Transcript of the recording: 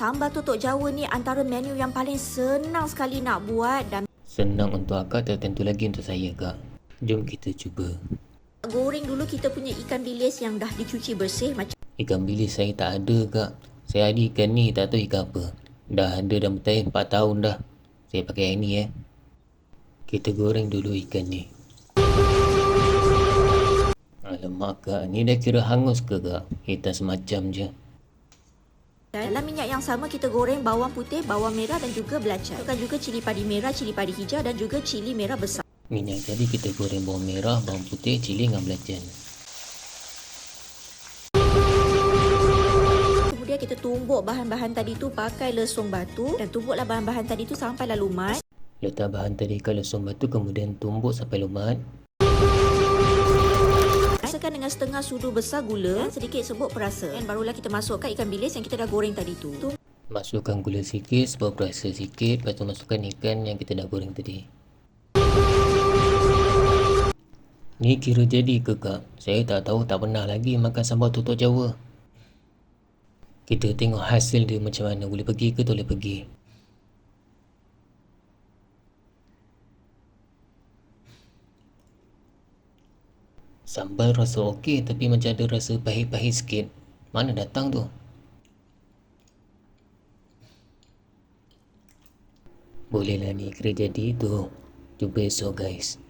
Sambal tutuk Jawa ni antara menu yang paling senang sekali nak buat dan Senang untuk akak, tak tentu lagi untuk saya, Kak. Jom kita cuba. goreng dulu kita punya ikan bilis yang dah dicuci bersih macam Ikan bilis saya tak ada, Kak. Saya ada ikan ni, tak tahu ikan apa. Dah ada dah bertahun 4 tahun dah. Saya pakai yang ni. Kita goreng dulu ikan ni. Alamak, Kak. Ni dah kira hangus ke, Kak? Hitam semacam je. dalam minyak yang sama kita goreng bawang putih, bawang merah dan juga belacan. Masukkan juga cili padi merah, cili padi hijau dan juga cili merah besar. Minyak tadi kita goreng bawang merah, bawang putih, cili dengan belacan. Kemudian kita tumbuk bahan-bahan tadi tu pakai lesung batu dan tumbuklah bahan-bahan tadi tu sampailah lumat. Letak bahan tadi ke lesung batu, kemudian tumbuk sampai lumat. Rasakan dengan setengah sudu besar gula dan sedikit serbuk perasa. Dan barulah kita masukkan ikan bilis yang kita dah goreng tadi tu. Masukkan gula sikit, sebab perasa sikit. Lepas tu masukkan ikan yang kita dah goreng tadi. Ni kira jadi ke, Kak? Saya tak tahu, tak pernah lagi makan sambal tutuk Jawa. Kita tengok hasil dia macam mana. Boleh pergi ke tak boleh pergi. Sambal rasa okey, tapi macam ada rasa pahit-pahit sikit. Mana datang tu? Bolehlah ni kira jadi tu. Jumpa esok, guys.